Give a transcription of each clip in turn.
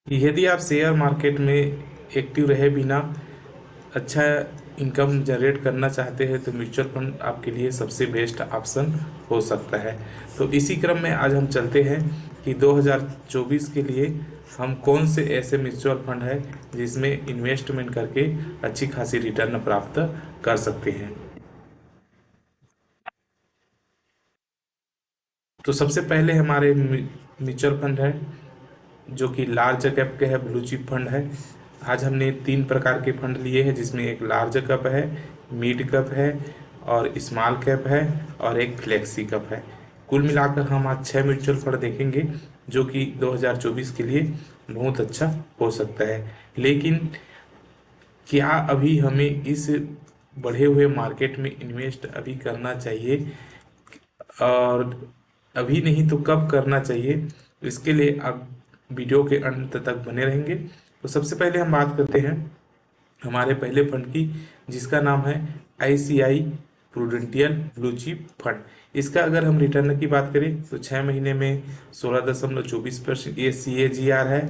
यदि आप share market में एक्टिव रहे बिना अच्छा इनकम जनरेट करना चाहते हैं तो म्यूचुअल फंड आपके लिए सबसे बेस्ट ऑप्शन हो सकता है। तो इसी क्रम में आज हम चलते हैं कि 2024 के लिए हम कौन से ऐसे म्यूचुअल फंड है जिसमें इन्वेस्टमेंट करके अच्छी खासी रिटर्न प्राप्त कर सकते हैं। तो सबसे पहले हमारे म्यूचुअल फंड है जो कि लार्ज कैप के है, ब्लू चिप फंड है। आज हमने तीन प्रकार के फंड लिए हैं जिसमें एक लार्ज कैप है, मिड कैप है और स्मॉल कैप है और एक फ्लेक्सी कैप है। कुल मिलाकर हम आज 6 म्यूचुअल फंड देखेंगे जो कि 2024 के लिए बहुत अच्छा हो सकता है। लेकिन क्या अभी हमें इस बढ़े हुए मार्केट में इन्वेस्ट अभी करना चाहिए और अभी नहीं तो कब करना चाहिए, इसके लिए आप वीडियो के अंत तक बने रहेंगे। तो सबसे पहले हम बात करते हैं हमारे पहले फंड की जिसका नाम है आईसीआई प्रूडेंटियल ब्लू चिप फंड। इसका अगर हम रिटर्न की बात करें तो 6 महीने में 16.24% ये CAGR है,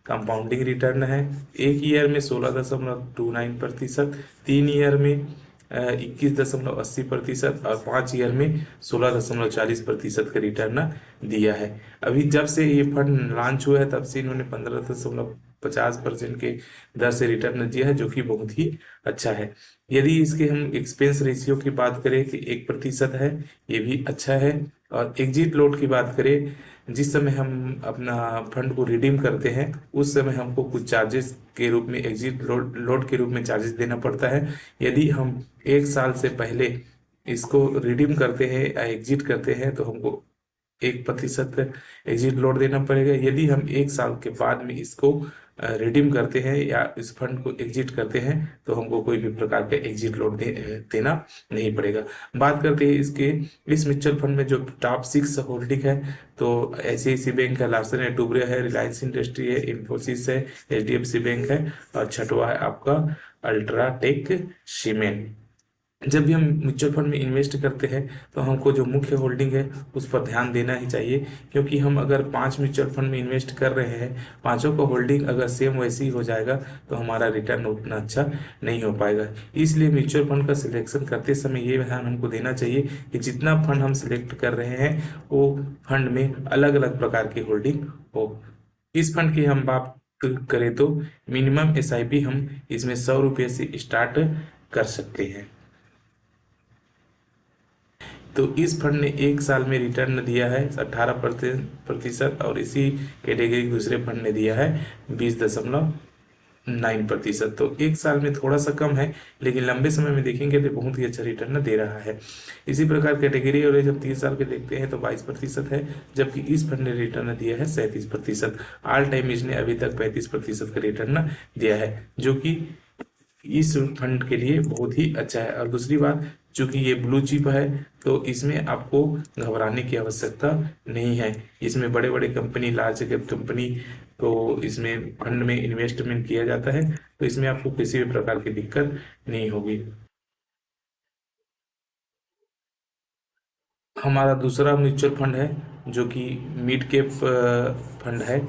कंपाउंडिंग रिटर्न है। एक ईयर में 16.29%, 3 ईयर में 21.80% और 5 ईयर में 16.40% का रिटर्न दिया है। अभी जब से ये फंड लॉन्च हुआ है तब से इन्होंने 15.50% के दर से रिटर्न दिया है जो कि बहुत ही अच्छा है। यदि इसके हम एक्सपेंस रेशियो की बात करें कि 1% है, ये भी अच्छा है। और एग्जिट लोड की बात करें, जिस समय हम अपना फंड को रिडीम करते हैं उस समय हमको कुछ चार्जेस के रूप में एग्जिट लोड के रूप में चार्जेस देना पड़ता है। यदि हम 1 साल से पहले इसको रिडीम करते हैं या एग्जिट करते हैं तो हमको 1% एग्जिट लोड देना पड़ेगा। यदि हम 1 साल के बाद में इसको रिडीम करते हैं या इस फंड को एग्जिट करते हैं तो हमको कोई भी प्रकार का एग्जिट लोड देना नहीं पड़ेगा। बात करते हैं इसके इस म्यूचुअल फंड में जो टॉप 6 होल्डिंग है तो ICICI बैंक है, लार्सन एंड टुब्रो है, रिलायंस इंडस्ट्री है, इंफोसिस है, HDFC बैंक है और छठवा है आपका अल्ट्राटेक सीमेंट। जब भी हम म्यूचुअल फंड में इन्वेस्ट करते हैं तो हमको जो मुख्य होल्डिंग है उस पर ध्यान देना ही चाहिए, क्योंकि हम अगर 5 म्यूचुअल फंड में इन्वेस्ट कर रहे हैं, पांचों का होल्डिंग अगर सेम वैसे ही हो जाएगा तो हमारा रिटर्न उतना अच्छा नहीं हो पाएगा। इसलिए म्यूचुअल फंड का सिलेक्शन करते समय ये ध्यान हमको देना चाहिए कि जितना फंड हम सिलेक्ट कर रहे हैं वो फंड में अलग अलग प्रकार की होल्डिंग हो। इस फंड की हम बात करें तो मिनिमम SIP हम इसमें 100 रुपये से स्टार्ट कर सकते हैं। तो इस फंड ने 1 साल में रिटर्न दिया है 18% और इसी कैटेगरी दूसरे फंड ने दिया है 20.9%। तो 1 साल में थोड़ा सा कम है लेकिन लंबे समय में देखेंगे तो बहुत ही अच्छा रिटर्न दे रहा है। इसी प्रकार कैटेगरी और जब 3 साल के देखते हैं तो 22% है, जबकि इस फंड ने रिटर्न दिया है 37%। ऑल टाइम इसने अभी तक 35% का रिटर्न दिया है जो कि इस फंड के लिए बहुत ही अच्छा है। और दूसरी बात, चूंकि ये ब्लू चिप है तो इसमें आपको घबराने की आवश्यकता नहीं है। इसमें बड़े बड़े कंपनी, लार्ज कैप कंपनी तो इसमें फंड में इन्वेस्टमेंट किया जाता है, तो इसमें आपको किसी भी प्रकार की दिक्कत नहीं होगी। हमारा दूसरा म्यूचुअल फंड है जो कि मिड कैप फंड है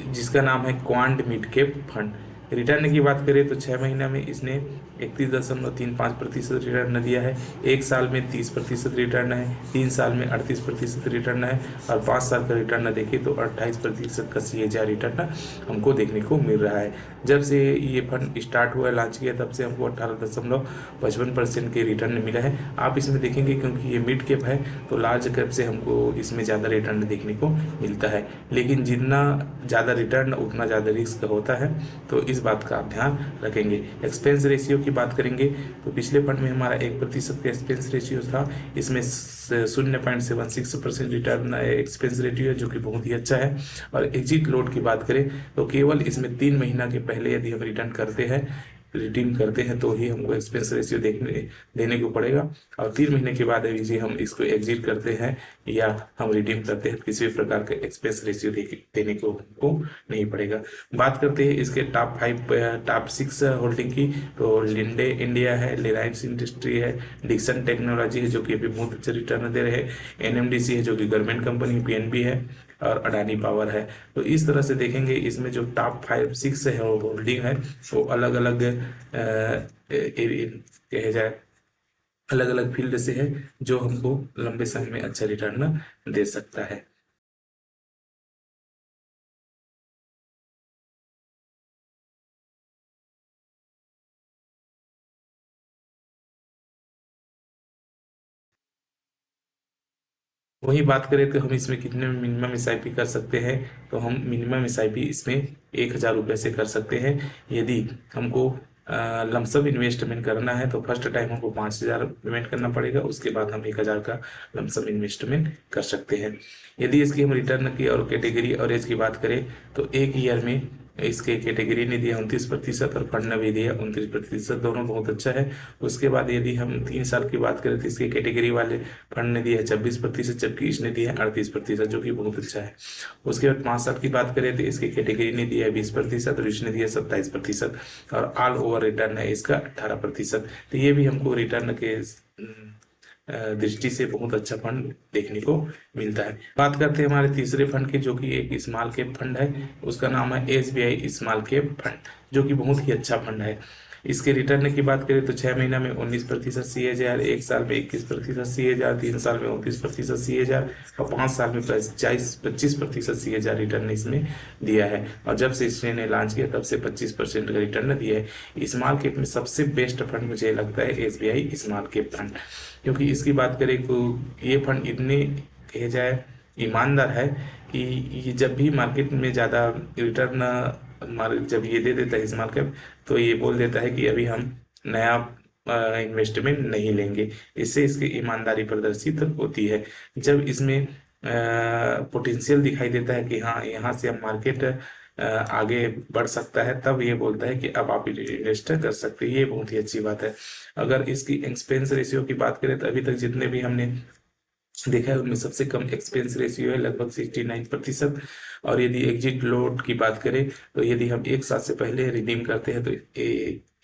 जिसका नाम है quant mid cap fund. Return की बात करें तो 6 महीने में इसने 31.35% रिटर्न दिया है, 1 साल में 30% रिटर्न है, 3 साल में 38% रिटर्न है और 5 साल का रिटर्न देखें तो 28% का CAGR रिटर्न हमको देखने को मिल रहा है। जब से ये फंड स्टार्ट हुआ, लॉन्च किया, तब से हमको 18.55% के रिटर्न मिला है। आप इसमें देखेंगे क्योंकि ये मिड कैप है तो लार्ज कैप से हमको इसमें ज़्यादा रिटर्न देखने को मिलता है, लेकिन जितना ज़्यादा रिटर्न उतना ज़्यादा रिस्क होता है, तो इस बात का आप ध्यान रखेंगे। एक्सपेंस रेशियो की बात करेंगे तो पिछले फंड में हमारा 1% का एक्सपेंस रेशियो था, इसमें 0.76% रिटर्न एक्सपेंस रेशियो है जो कि बहुत ही अच्छा है। और एग्जिट लोड की बात करें तो केवल इसमें 3 महीना के पहले यदि हम रिटर्न करते हैं, रिडीम करते हैं तो ही हमको एक्सपेंस रेशियो देने को पड़ेगा। और 3 महीने के बाद यदि हम इसको एग्जिट करते हैं या हम रिडीम करते हैं किसी भी प्रकार का एक्सपेंस रेशियो देने को हमको नहीं पड़ेगा। बात करते हैं इसके टॉप 6 होल्डिंग की तो लिंडे इंडिया है, रिलायंस इंडस्ट्री है, डिक्सन टेक्नोलॉजी है जो कि अभी बहुत अच्छे रिटर्न दे रहे हैं, NMDC है जो कि गवर्नमेंट कंपनी PNB है और अडानी पावर है। तो इस तरह से देखेंगे इसमें जो टॉप 5-6 है वो होल्डिंग है, वो अलग अलग कहे जाए अलग अलग फील्ड से है, जो हमको लंबे समय में अच्छा रिटर्न दे सकता है। वही बात करें तो हम इसमें कितने मिनिमम एसआईपी कर सकते हैं, तो हम मिनिमम एसआईपी इसमें 1,000 रुपये से कर सकते हैं। यदि हमको लमसम इन्वेस्टमेंट करना है तो फर्स्ट टाइम हमको 5,000 पेमेंट करना पड़ेगा, उसके बाद हम 1,000 का लमसम इन्वेस्टमेंट कर सकते हैं। यदि इसकी हम रिटर्न की और कैटेगरी और एज की बात करें तो एक ईयर में इसके कैटेगरी ने दिया 29% और फंड ने भी दिया 29%, दोनों बहुत अच्छा है। उसके बाद यदि हम 3 साल की बात करें तो इसके कैटेगरी वाले फंड ने दिया है 26%, जबकि इसने दिया है 38%, जो कि बहुत अच्छा है। उसके बाद 5 साल की बात करें तो इसकी कैटेगरी ने दिया है 20% और इसने दिया 27%, और ऑल ओवर रिटर्न है इसका 18%। तो ये भी हमको रिटर्न के दृष्टि से बहुत अच्छा फंड देखने को मिलता है। बात करते हैं हमारे तीसरे फंड की, जो कि एक स्मॉल कैप फंड है। उसका नाम है एसबीआई स्मॉल कैप फंड, जो कि बहुत ही अच्छा फंड है। इसके रिटर्न की बात करें तो 6 महीना में 19% CAGR, 1 साल में 21% CAGR, 3 साल में 29% CAGR और 5 साल में 25% CAGR रिटर्न इसमें दिया है। और जब से इसने लॉन्च किया तब से 25% का रिटर्न दिया है। स्मॉल कैप में सबसे बेस्ट फंड मुझे लगता है एसबीआई स्मॉल कैप फंड, क्योंकि इसकी बात करें तो ये फंड इतने कहे जाए ईमानदार है कि ये जब भी मार्केट में ज़्यादा रिटर्न जब ये दे देता है स्मॉल कैप, तो ये बोल देता है कि अभी हम नया इन्वेस्टमेंट नहीं लेंगे। इससे इसकी ईमानदारी प्रदर्शित होती है। जब इसमें पोटेंशियल दिखाई देता है कि हाँ यहाँ से हम मार्केट आगे बढ़ सकता है, तब ये बोलता है कि अब आप इन्वेस्ट कर सकते हैं। ये बहुत ही अच्छी बात है। अगर इसकी एक्सपेंस रेशियो की बात करें तो अभी तक जितने भी हमने देखा है उनमें सबसे कम एक्सपेंस रेशियो है, लगभग 69%। और यदि एग्जिट लोड की बात करें तो यदि हम 1 साल से पहले रिडीम करते हैं तो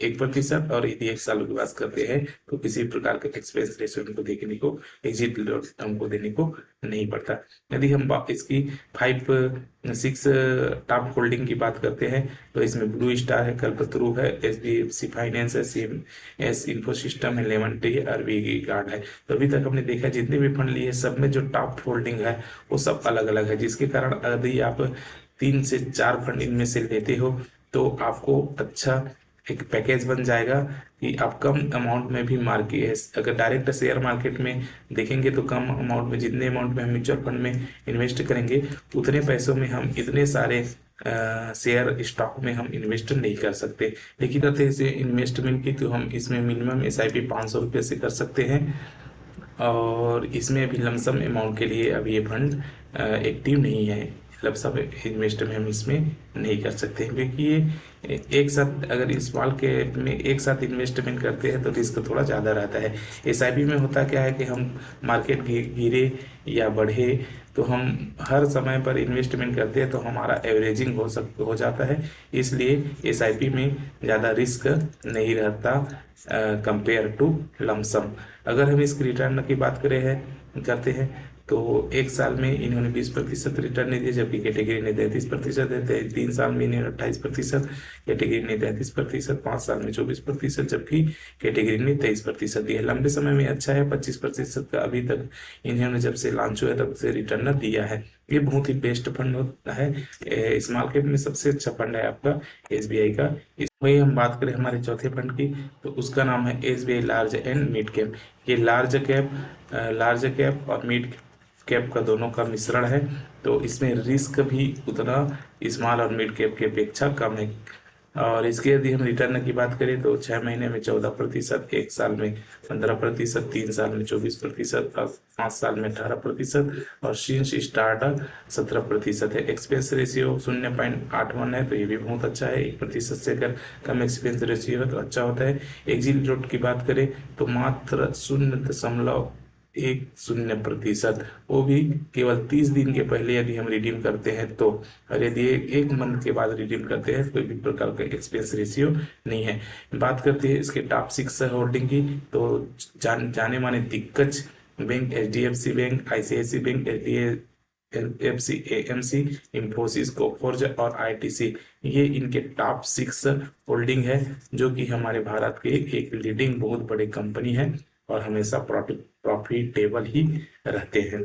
1%, और यदि 1 साल के बाद करते हैं तो किसी प्रकार का एक्सपेंस रेशियो हमको देखने को, एग्जिट लोड हमको देने को नहीं पड़ता। यदि हम इसकी 5-6 टॉप होल्डिंग की बात करते हैं तो इसमें ब्लू स्टार है, कल्पतरू है, HDFC फाइनेंस है, CMS इन्फो सिस्टम है, लेमन ट्री है और वी गार्ड है। तो अभी तक हमने देखा जितने भी फंड लिए सब में जो टॉप होल्डिंग है वो सब अलग अलग है, जिसके कारण यदि आप 3 से 4 फंड इनमें से लेते हो तो आपको अच्छा एक पैकेज बन जाएगा कि आप कम अमाउंट में भी मार्केट, अगर डायरेक्ट शेयर मार्केट में देखेंगे तो कम अमाउंट में, जितने अमाउंट में हम म्यूचुअल फंड में इन्वेस्ट करेंगे उतने पैसों में हम इतने सारे शेयर स्टॉक में हम इन्वेस्ट नहीं कर सकते। लेकिन कहते हैं इन्वेस्टमेंट की तो हम इसमें मिनिमम SIP 500 रुपये से कर सकते हैं, और इसमें अभी लमसम अमाउंट के लिए अभी ये फंड एक्टिव नहीं है। लमसम इन्वेस्टमेंट हम इसमें नहीं कर सकते हैं, क्योंकि ये एक साथ अगर स्मॉल कैप में एक साथ इन्वेस्टमेंट करते हैं तो रिस्क थोड़ा ज़्यादा रहता है। SIP में होता क्या है कि हम मार्केट गिरे या बढ़े तो हम हर समय पर इन्वेस्टमेंट करते हैं तो हमारा एवरेजिंग हो जाता है, इसलिए SIP में ज़्यादा रिस्क नहीं रहता कंपेयर टू लमसम। अगर हम इसकी रिटर्न की बात करते हैं तो 1 साल में इन्होंने 20% रिटर्न दिए, जबकि कैटेगरी ने 33% देते हैं। 3 साल में इन्होंने 28%, कैटेगरी ने 33%, 5 साल में 24%, जबकि कैटेगरी ने 23% दिया। लंबे समय में अच्छा है, 25% का अभी तक इन्होंने जब से लॉन्च हुआ तब से रिटर्न दिया है। ये बहुत ही बेस्ट फंड होता है। स्मॉल कैप में सबसे अच्छा फंड है आपका SBI का। वही हम बात करें हमारे चौथे फंड की तो उसका नाम है SBI large and mid cap. ये लार्ज कैप और मिड कैप का दोनों का मिश्रण है, तो इसमें रिस्क भी उतना स्मॉल और मिड कैप की अपेक्षा कम है। और इसके यदि हम रिटर्न की बात करें तो 6 महीने में 14%, 1 साल में 15%, 3 साल में 24% और 5 साल में 18%, और शीर्ष स्टार्ट 17% है। एक्सपेंस रेशियो 0.81 है, तो ये भी बहुत अच्छा है। 1% से अगर कम एक्सपेंस रेशियो है तो अच्छा होता है। एग्जिट रेट की बात करें तो मात्र 0.10%, वो भी केवल 30 दिन के पहले यदि हम रिडीम करते हैं तो, और यदि एक मंथ के बाद रिडीम करते हैं तो कोई भी प्रकार का एक्सपेंस रेशियो नहीं है। बात करते हैं इसके टॉप 6 होल्डिंग की तो जाने माने दिग्गज bank HDFC bank, ICICI bank, FC, AMC, Infosys, Coforge और आईटीसी, ये इनके टॉप 6 होल्डिंग है, जो कि हमारे भारत के एक लीडिंग बहुत बड़े कंपनी है और हमेशा प्रॉफिटेबल ही रहते हैं।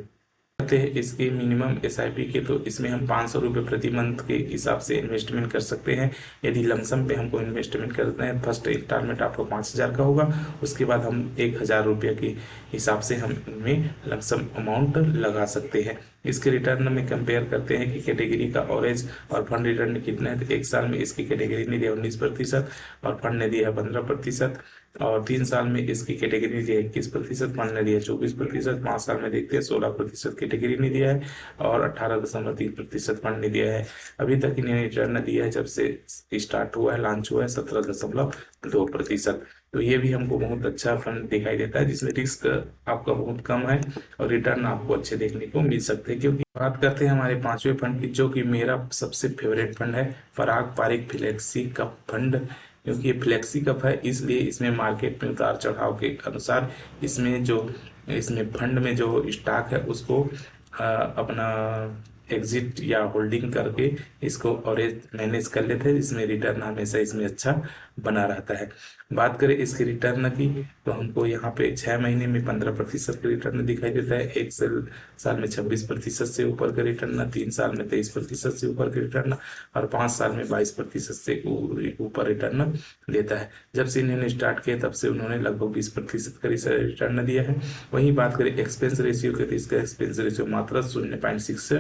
करते हैं इसकी मिनिमम एसआईपी के, तो इसमें हम 500 रुपये प्रति मंथ के हिसाब से इन्वेस्टमेंट कर सकते हैं। यदि लमसम पे हमको इन्वेस्टमेंट करते हैं, फर्स्ट इंस्टॉलमेंट आपको 5000 का होगा, उसके बाद हम 1000 रुपये के हिसाब से हम इनमें लमसम अमाउंट लगा सकते हैं। इसके रिटर्न में कंपेयर करते हैं कि कैटेगरी का ऑरेंज और फंड रिटर्न कितना है, तो एक साल में इसकी कैटेगरी ने दिया 19% और फंड ने दिया 15%, और 3 साल में इसकी कैटेगरी ने दिया 21%, फंड ने दिया 24%, 5 साल में देखते हैं 16% कैटेगरी ने दिया है और 18.3% फंड ने दिया है। अभी तक इन्हें रिटर्न दिया है, जब से स्टार्ट हुआ है, लॉन्च हुआ है, 17.2%। तो ये भी हमको बहुत अच्छा फंड दिखाई देता है, जिसमें रिस्क आपका बहुत कम है और रिटर्न आपको अच्छे देखने को मिल सकते हैं। क्योंकि बात करते हैं हमारे 5वें फंड की, जो कि मेरा सबसे फेवरेट फंड है, पराग पारिक फ्लेक्सी कप फंड। क्योंकि ये फ्लेक्सी कप है, इसलिए इसमें मार्केट में उतार चढ़ाव के अनुसार इसमें फंड में जो स्टॉक है उसको अपना एग्जिट या होल्डिंग करके इसको ऑरेंज मैनेज कर लेते हैं, इसमें रिटर्न हमेशा इसमें अच्छा बना रहता है। बात करें इसके रिटर्न की, तो हमको यहाँ पे 6 महीने में 15% का रिटर्न दिखाई देता है, एक साल में 26% से ऊपर का रिटर्न, 3 साल में 23% से ऊपर का रिटर्न और 5 साल में 22% से ऊपर रिटर्न देता है। जब से इन्होंने स्टार्ट किया तब से उन्होंने लगभग 20% का रिटर्न दिया है। वहीं बात करें एक्सपेंस रेशियो की, तो इसका एक्सपेंस रेशियो मात्र 0.62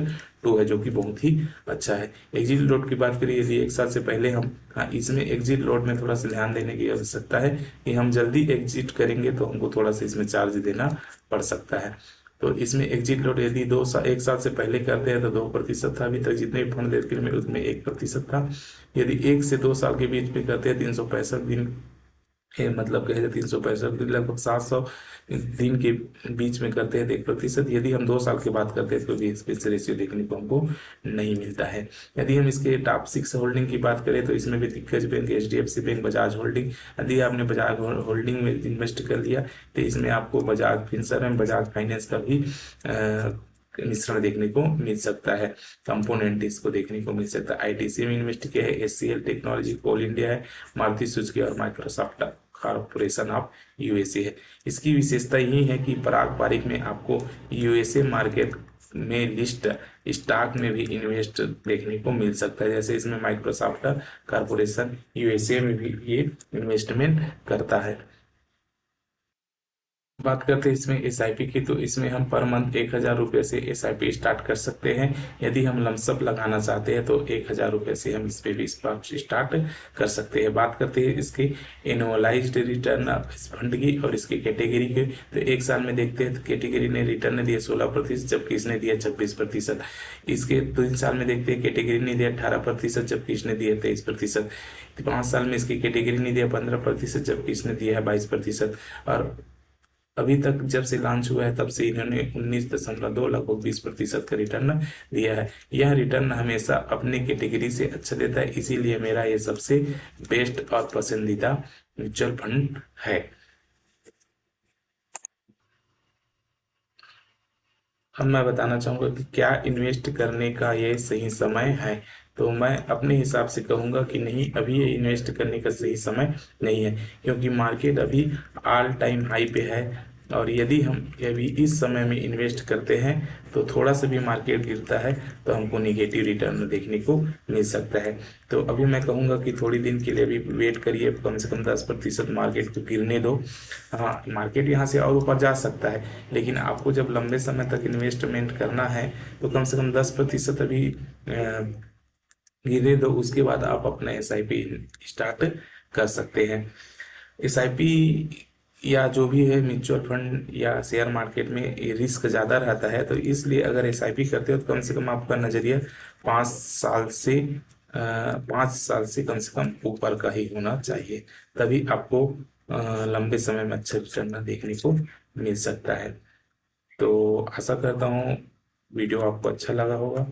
है, जो कि बहुत ही अच्छा है। एग्जिट लोड की बात करिए, यदि एक साल से पहले हम, हाँ, इसमें एग्जिट लोड में थोड़ा सा ध्यान देने की आवश्यकता है कि हम जल्दी एग्जिट करेंगे तो हमको थोड़ा सा इसमें चार्ज देना पड़ सकता है। तो इसमें एग्जिट लोड यदि 1 साल से पहले करते हैं तो 2% था, अभी तक जितने भी फंड देते हैं उसमें 1% था। यदि 1 से 2 साल के बीच में करते हैं, 365 दिन मतलब कहे 365 दिन, लगभग 700 दिन के बीच में करते हैं तो 1%। यदि हम 2 साल की बात करते हैं तो भी एक्सपेंस रेशियो देखने को हमको नहीं मिलता है। यदि हम इसके टॉप 6 होल्डिंग की बात करें तो इसमें भी दिग्गज bank, HDFC bank, Bajaj holding. यदि आपने बजाज होल्डिंग में इन्वेस्ट कर लिया तो इसमें आपको बजाज फिनसर्व, बजाज फाइनेंस का भी मिश्रण देखने को मिल सकता है, कंपोनेंट इसको देखने को मिल सकता है। आईटीसी में इन्वेस्ट किया है, एचसीएल टेक्नोलॉजी, कोल इंडिया है, मारुति सुजुकी और माइक्रोसॉफ्ट कॉर्पोरेशन ऑफ यूएसए है। इसकी विशेषता यही है कि पराग पारिक में आपको यूएसए मार्केट में लिस्ट स्टॉक में भी इन्वेस्ट देखने को मिल सकता है, जैसे इसमें माइक्रोसॉफ्ट कॉर्पोरेशन यूएसए में भी ये इन्वेस्टमेंट करता है। बात करते हैं इसमें एसआईपी की, तो इसमें हम पर मंथ 1000 रुपये से एसआईपी स्टार्ट कर सकते हैं। यदि हम लमसम लगाना चाहते हैं तो 1000 रुपये से हम इस पे भी स्टार्ट कर सकते हैं। बात करते हैं इसके एनुअलाइज्ड रिटर्न इस फंड की और इसकी कैटेगरी के, तो एक साल में देखते हैं तो कैटेगरी ने रिटर्न दिया 16%, जबकि इसने दिया 26%। इसके 3 साल में देखते हैं कैटेगरी ने दिया 18%, जबकि इसने दिया 23%। 5 साल में इसकी कैटेगरी ने दिया 15%, जबकि इसने दिया है 22%। और अभी तक जब से लॉन्च हुआ है तब से इन्होंने 19.2 लगभग 20% का रिटर्न दिया है। यह रिटर्न हमेशा अपने कैटेगरी से अच्छा देता है, इसीलिए मेरा ये सबसे बेस्ट और पसंदीदा म्यूचुअल फंड है। अब मैं बताना चाहूँगा कि क्या इन्वेस्ट करने का ये सही समय है। तो मैं अपने हिसाब से कहूँगा कि नहीं, अभी ये इन्वेस्ट करने का सही समय नहीं है, क्योंकि मार्केट अभी ऑल टाइम हाई पे है। और यदि हम अभी इस समय में इन्वेस्ट करते हैं तो थोड़ा सा भी मार्केट गिरता है तो हमको निगेटिव रिटर्न देखने को मिल सकता है। तो अभी मैं कहूँगा कि थोड़ी दिन के लिए अभी वेट करिए, कम से कम 10% मार्केट को गिरने दो। हाँ, मार्केट यहाँ से और ऊपर जा सकता है, लेकिन आपको जब लंबे समय तक इन्वेस्टमेंट करना है तो कम से कम 10% अभी गिरने दो, उसके बाद आप अपना एसआईपी स्टार्ट कर सकते हैं। एसआईपी या जो भी है म्यूचुअल फंड या शेयर मार्केट में ये रिस्क ज़्यादा रहता है, तो इसलिए अगर एसआईपी करते हो तो कम से कम आपका नज़रिया 5 साल से कम ऊपर का ही होना चाहिए, तभी आपको लंबे समय में अच्छा रिटर्न देखने को मिल सकता है। तो आशा करता हूँ वीडियो आपको अच्छा लगा होगा।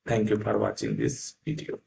Thank you for watching this video.